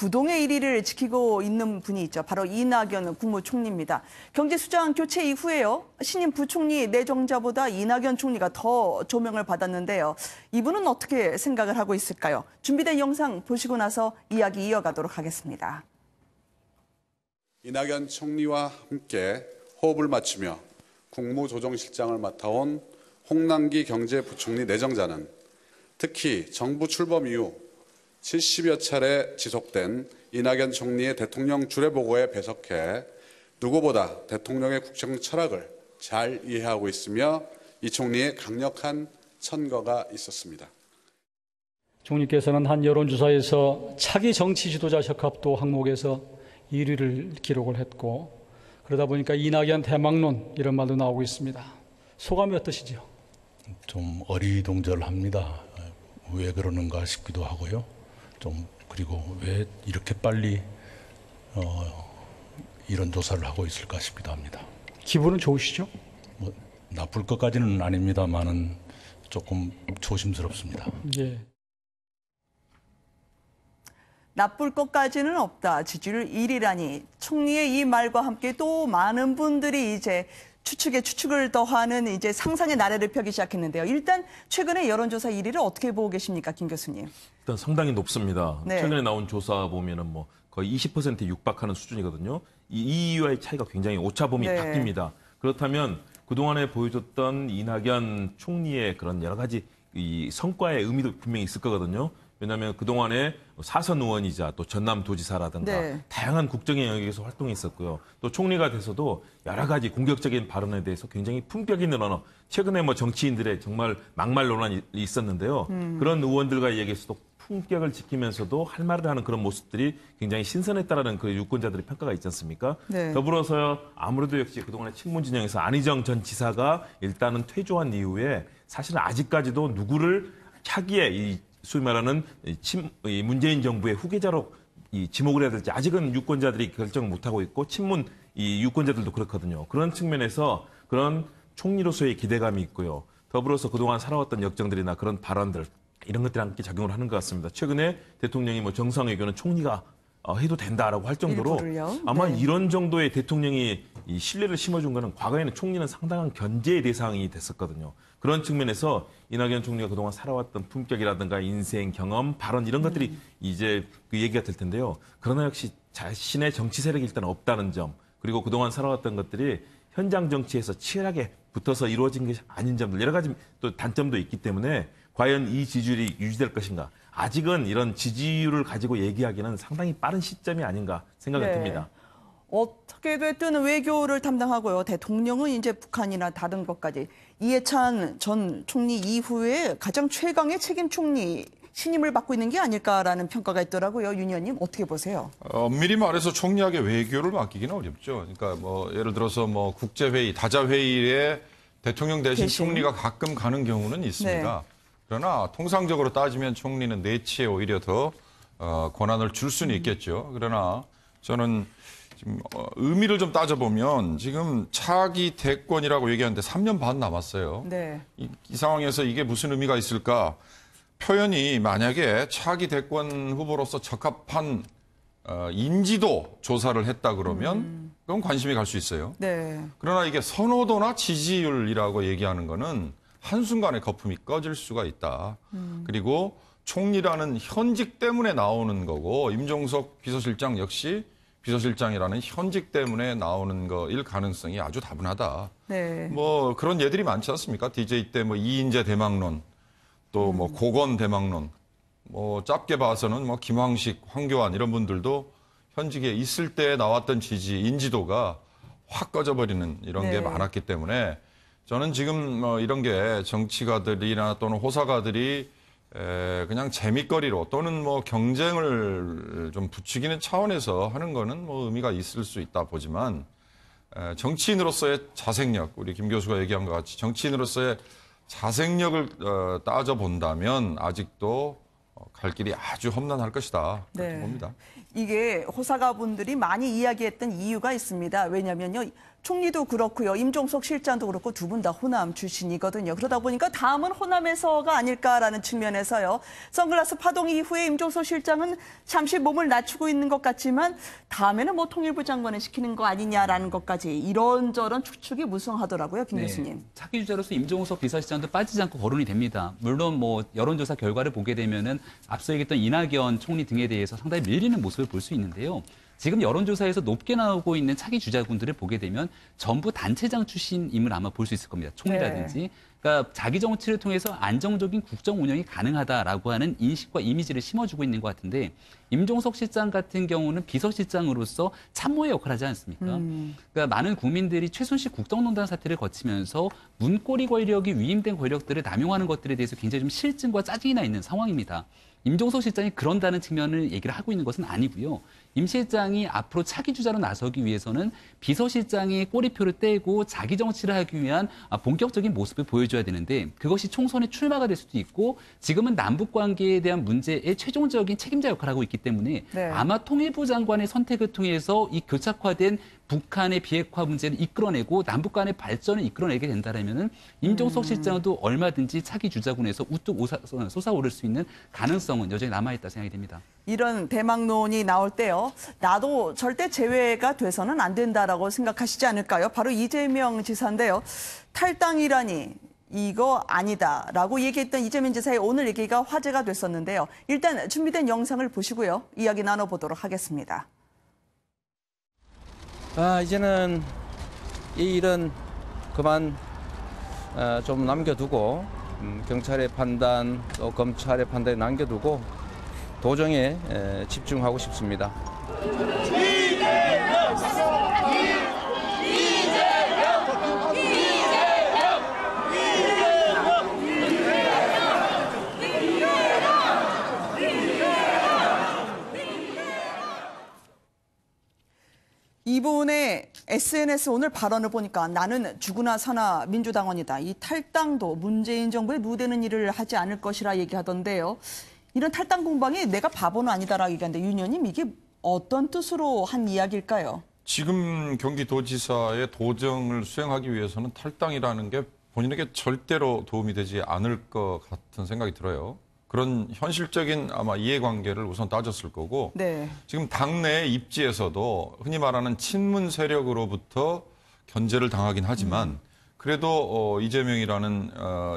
부동의 1위를 지키고 있는 분이 있죠. 바로 이낙연 국무총리입니다. 경제수장 교체 이후에요. 신임 부총리 내정자보다 이낙연 총리가 더 조명을 받았는데요. 이분은 어떻게 생각을 하고 있을까요? 준비된 영상 보시고 나서 이야기 이어가도록 하겠습니다. 이낙연 총리와 함께 호흡을 맞추며 국무조정실장을 맡아온 홍남기 경제부총리 내정자는 특히 정부 출범 이후 70여 차례 지속된 이낙연 총리의 대통령 주례보고에 배석해 누구보다 대통령의 국정 철학을 잘 이해하고 있으며 이 총리의 강력한 선거가 있었습니다. 총리께서는 한 여론조사에서 차기 정치 지도자 적합도 항목에서 1위를 기록을 했고 그러다 보니까 이낙연 대망론 이런 말도 나오고 있습니다. 소감이 어떠시죠? 좀 어리둥절합니다. 왜 그러는가 싶기도 하고요. 그리고 왜 이렇게 빨리 이런 조사를 하고 있을까 싶기도 합니다. 기분은 좋으시죠? 나쁠 것까지는 아닙니다만은 조금 조심스럽습니다. 예. 나쁠 것까지는 없다. 지지율 1위라니. 총리의 이 말과 함께 또 많은 분들이 이제 추측에 추측을 더하는 이제 상상의 나래를 펴기 시작했는데요. 일단 최근에 여론조사 1위를 어떻게 보고 계십니까, 김 교수님? 일단 상당히 높습니다. 네. 최근에 나온 조사 보면은 뭐 거의 20%에 육박하는 수준이거든요. 이 이유와의 차이가 굉장히 오차범위 네. 바뀝니다. 그렇다면 그동안에 보여줬던 이낙연 총리의 그런 여러 가지 이 성과의 의미도 분명히 있을 거거든요. 왜냐하면 그동안에 사선 의원이자 또 전남도지사라든가 네. 다양한 국정의 영역에서 활동했었고요. 또 총리가 돼서도 여러 가지 공격적인 발언에 대해서 굉장히 품격 있는 언어. 최근에 뭐 정치인들의 정말 막말 논란이 있었는데요. 그런 의원들과의 얘기에서도 품격을 지키면서도 할 말을 하는 그런 모습들이 굉장히 신선했다라는 그 유권자들의 평가가 있지 않습니까? 네. 더불어서 아무래도 역시 그동안에 친문 진영에서 안희정 전 지사가 일단은 퇴조한 이후에 사실은 아직까지도 누구를 차기에 소위 말하는 문재인 정부의 후계자로 지목을 해야 될지 아직은 유권자들이 결정을 못하고 있고 친문 유권자들도 그렇거든요. 그런 측면에서 그런 총리로서의 기대감이 있고요. 더불어서 그동안 살아왔던 역정들이나 그런 발언들 이런 것들이 함께 작용을 하는 것 같습니다. 최근에 대통령이 뭐 정상회견은 총리가 해도 된다라고 할 정도로 일부를요? 아마 네. 이런 정도의 대통령이 이 신뢰를 심어준 거는 과거에는 총리는 상당한 견제의 대상이 됐었거든요. 그런 측면에서 이낙연 총리가 그동안 살아왔던 품격이라든가 인생, 경험, 발언 이런 것들이 이제 그 얘기가 될 텐데요. 그러나 역시 자신의 정치 세력이 일단 없다는 점 그리고 그동안 살아왔던 것들이 현장 정치에서 치열하게 붙어서 이루어진 것이 아닌 점들 여러 가지 또 단점도 있기 때문에 과연 이 지지율이 유지될 것인가. 아직은 이런 지지율을 가지고 얘기하기는 상당히 빠른 시점이 아닌가 생각이 네. 듭니다. 어떻게 됐든 외교를 담당하고요. 대통령은 이제 북한이나 다른 것까지. 이해찬 전 총리 이후에 가장 최강의 책임 총리 신임을 받고 있는 게 아닐까라는 평가가 있더라고요. 윤 의원님 어떻게 보세요? 엄밀히 말해서 총리에게 외교를 맡기기는 어렵죠. 그러니까 뭐 예를 들어서 뭐 국제회의, 다자회의에 대통령 대신 총리가 가끔 가는 경우는 있습니다. 네. 그러나 통상적으로 따지면 총리는 내치에 오히려 더 권한을 줄 수는 있겠죠. 그러나 저는 지금 의미를 좀 따져보면 지금 차기 대권이라고 얘기하는데 3년 반 남았어요. 네. 이 상황에서 이게 무슨 의미가 있을까? 표현이 만약에 차기 대권 후보로서 적합한 인지도 조사를 했다 그러면 그건 관심이 갈 수 있어요. 네. 그러나 이게 선호도나 지지율이라고 얘기하는 거는 한순간에 거품이 꺼질 수가 있다. 그리고 총리라는 현직 때문에 나오는 거고 임종석 비서실장 역시 비서실장이라는 현직 때문에 나오는 거일 가능성이 아주 다분하다. 네. 뭐 그런 예들이 많지 않습니까? DJ 때 뭐 이인재 대망론, 또 뭐 고건 대망론, 뭐 짧게 봐서는 뭐 김황식, 황교안 이런 분들도 현직에 있을 때 나왔던 지지, 인지도가 확 꺼져버리는 이런 게 네. 많았기 때문에 저는 지금 뭐 이런 게 정치가들이나 또는 호사가들이 그냥 재밌거리로 또는 뭐 경쟁을 좀 부추기는 차원에서 하는 거는 뭐 의미가 있을 수 있다 보지만 정치인으로서의 자생력, 우리 김 교수가 얘기한 것 같이 정치인으로서의 자생력을 따져본다면 아직도 갈 길이 아주 험난할 것이다. 그렇게 네. 봅니다. 이게 호사가분들이 많이 이야기했던 이유가 있습니다. 왜냐면요. 총리도 그렇고요. 임종석 실장도 그렇고 두 분 다 호남 출신이거든요. 그러다 보니까 다음은 호남에서가 아닐까라는 측면에서요. 선글라스 파동 이후에 임종석 실장은 잠시 몸을 낮추고 있는 것 같지만 다음에는 뭐 통일부 장관을 시키는 거 아니냐라는 것까지 이런저런 추측이 무성하더라고요. 김 교수님. 차기 주자로서 임종석 비서실장도 빠지지 않고 거론이 됩니다. 물론 뭐 여론조사 결과를 보게 되면은 앞서 얘기했던 이낙연 총리 등에 대해서 상당히 밀리는 모습을 볼 수 있는데요. 지금 여론조사에서 높게 나오고 있는 차기 주자군들을 보게 되면 전부 단체장 출신임을 아마 볼 수 있을 겁니다. 총리라든지. 네. 그러니까 자기 정치를 통해서 안정적인 국정 운영이 가능하다라고 하는 인식과 이미지를 심어주고 있는 것 같은데 임종석 실장 같은 경우는 비서실장으로서 참모의 역할을 하지 않습니까? 그러니까 많은 국민들이 최순실 국정농단 사태를 거치면서 문고리 권력이 위임된 권력들을 남용하는 것들에 대해서 굉장히 좀 실증과 짜증이 나 있는 상황입니다. 임종석 실장이 그런다는 측면을 얘기를 하고 있는 것은 아니고요. 임 실장이 앞으로 차기 주자로 나서기 위해서는 비서실장의 꼬리표를 떼고 자기 정치를 하기 위한 본격적인 모습을 보여줘야 되는데 그것이 총선의 출마가 될 수도 있고 지금은 남북 관계에 대한 문제의 최종적인 책임자 역할을 하고 있기 때문에 네. 아마 통일부 장관의 선택을 통해서 이 교착화된 북한의 비핵화 문제를 이끌어내고 남북 간의 발전을 이끌어내게 된다면은 임종석 실장도 얼마든지 차기 주자군에서 우뚝 솟아오를 수 있는 가능성은 여전히 남아있다 생각이 됩니다. 이런 대망론이 나올 때요. 나도 절대 제외가 돼서는 안 된다라고 생각하시지 않을까요? 바로 이재명 지사인데요. 탈당이라니 이거 아니다라고 얘기했던 이재명 지사의 오늘 얘기가 화제가 됐었는데요. 일단 준비된 영상을 보시고요. 이야기 나눠보도록 하겠습니다. 이제는 이 일은 그만 좀 남겨두고 경찰의 판단 또 검찰의 판단에 남겨두고 도정에 집중하고 싶습니다. 이분의 SNS 오늘 발언을 보니까 나는 죽으나 사나 민주당원이다. 이 탈당도 문재인 정부에 누대는 일을 하지 않을 것이라 얘기하던데요. 이런 탈당 공방에 내가 바보는 아니다라고 얘기하는데 윤 의원님 이게 어떤 뜻으로 한 이야기일까요? 지금 경기도지사의 도정을 수행하기 위해서는 탈당이라는 게 본인에게 절대로 도움이 되지 않을 것 같은 생각이 들어요. 그런 현실적인 아마 이해관계를 우선 따졌을 거고 네. 지금 당내 입지에서도 흔히 말하는 친문 세력으로부터 견제를 당하긴 하지만 그래도 이재명이라는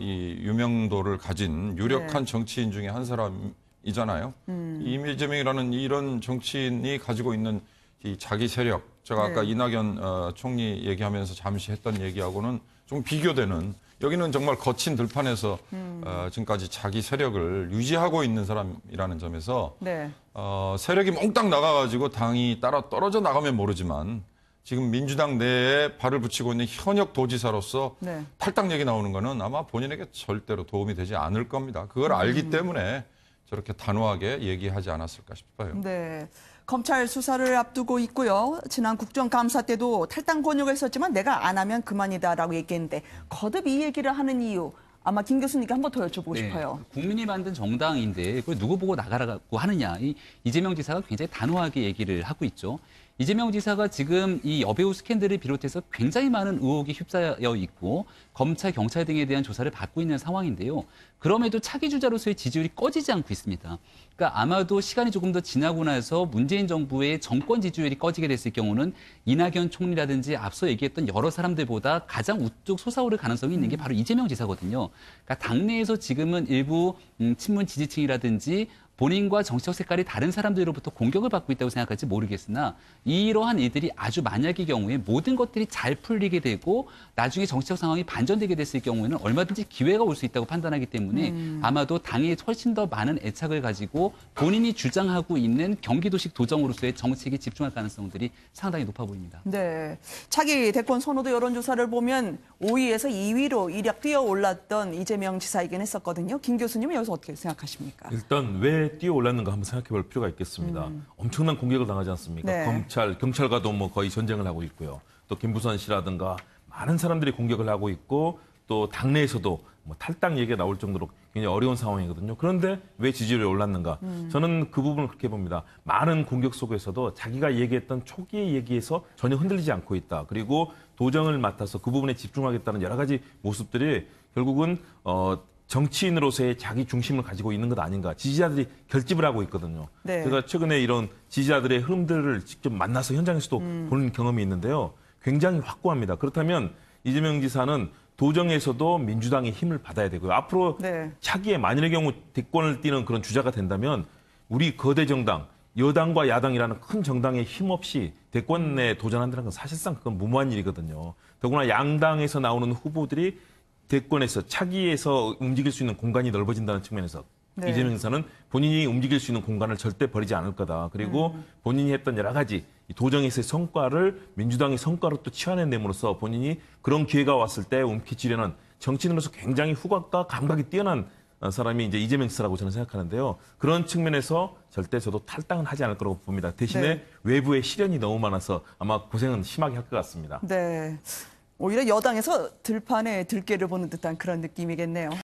이 유명도를 가진 유력한 정치인 중에 한 사람이잖아요. 이 이재명이라는 이런 정치인이 가지고 있는 이 자기 세력, 제가 아까 이낙연 총리 얘기하면서 잠시 했던 얘기하고는 좀 비교되는 여기는 정말 거친 들판에서 지금까지 자기 세력을 유지하고 있는 사람이라는 점에서 세력이 몽땅 나가가지고 당이 따라 떨어져 나가면 모르지만 지금 민주당 내에 발을 붙이고 있는 현역 도지사로서 탈당 얘기 나오는 거는 아마 본인에게 절대로 도움이 되지 않을 겁니다. 그걸 알기 때문에 저렇게 단호하게 얘기하지 않았을까 싶어요. 네. 검찰 수사를 앞두고 있고요. 지난 국정감사 때도 탈당 권유가 있었지만 내가 안 하면 그만이다라고 얘기했는데 거듭 이 얘기를 하는 이유 아마 김 교수님께 한 번 더 여쭤보고 싶어요. 국민이 만든 정당인데 그걸 누구 보고 나가라고 하느냐. 이재명 지사가 굉장히 단호하게 얘기를 하고 있죠. 이재명 지사가 지금 이 여배우 스캔들을 비롯해서 굉장히 많은 의혹이 휩싸여 있고 검찰, 경찰 등에 대한 조사를 받고 있는 상황인데요. 그럼에도 차기 주자로서의 지지율이 꺼지지 않고 있습니다. 그러니까 아마도 시간이 조금 더 지나고 나서 문재인 정부의 정권 지지율이 꺼지게 됐을 경우는 이낙연 총리라든지 앞서 얘기했던 여러 사람들보다 가장 우뚝 솟아오를 가능성이 있는 게 바로 이재명 지사거든요. 그러니까 당내에서 지금은 일부 친문 지지층이라든지 본인과 정치적 색깔이 다른 사람들로부터 공격을 받고 있다고 생각할지 모르겠으나 이러한 일들이 아주 만약의 경우에 모든 것들이 잘 풀리게 되고 나중에 정치적 상황이 반전되게 됐을 경우에는 얼마든지 기회가 올 수 있다고 판단하기 때문에 아마도 당에 훨씬 더 많은 애착을 가지고 본인이 주장하고 있는 경기도식 도정으로서의 정책에 집중할 가능성들이 상당히 높아 보입니다. 네. 차기 대권 선호도 여론조사를 보면 5위에서 2위로 이력 뛰어올랐던 이재명 지사이긴 했었거든요. 김 교수님은 여기서 어떻게 생각하십니까? 일단 왜 뛰어올랐는가 한번 생각해 볼 필요가 있겠습니다. 엄청난 공격을 당하지 않습니까? 네. 검찰, 경찰과도 뭐 거의 전쟁을 하고 있고요. 또 김부선 씨라든가 많은 사람들이 공격을 하고 있고 또 또 당내에서도 뭐 탈당 얘기가 나올 정도로 굉장히 어려운 상황이거든요. 그런데 왜 지지율이 올랐는가? 저는 그 부분을 그렇게 봅니다. 많은 공격 속에서도 자기가 얘기했던 초기의 얘기에서 전혀 흔들리지 않고 있다. 그리고 도정을 맡아서 그 부분에 집중하겠다는 여러 가지 모습들이 결국은 정치인으로서의 자기 중심을 가지고 있는 것 아닌가. 지지자들이 결집을 하고 있거든요. 네. 제가 최근에 이런 지지자들의 흐름들을 직접 만나서 현장에서도 보는 경험이 있는데요. 굉장히 확고합니다. 그렇다면 이재명 지사는 도정에서도 민주당의 힘을 받아야 되고요. 앞으로 네. 차기에 만일의 경우 대권을 띄는 그런 주자가 된다면 우리 거대 정당, 여당과 야당이라는 큰 정당의 힘 없이 대권에 도전한다는 건 사실상 그건 무모한 일이거든요. 더구나 양당에서 나오는 후보들이 대권에서 차기에서 움직일 수 있는 공간이 넓어진다는 측면에서 네. 이재명 지사는 본인이 움직일 수 있는 공간을 절대 버리지 않을 거다. 그리고 본인이 했던 여러 가지 도정에서의 성과를 민주당의 성과로 또 치환해냄으로써 본인이 그런 기회가 왔을 때 움켜쥐려는 정치인으로서 굉장히 후각과 감각이 뛰어난 사람이 이제 이재명 지사라고 저는 생각하는데요. 그런 측면에서 절대 저도 탈당은 하지 않을 거라고 봅니다. 대신에 네. 외부에 시련이 너무 많아서 아마 고생은 심하게 할 것 같습니다. 네. 오히려 여당에서 들판에 들깨를 보는 듯한 그런 느낌이겠네요.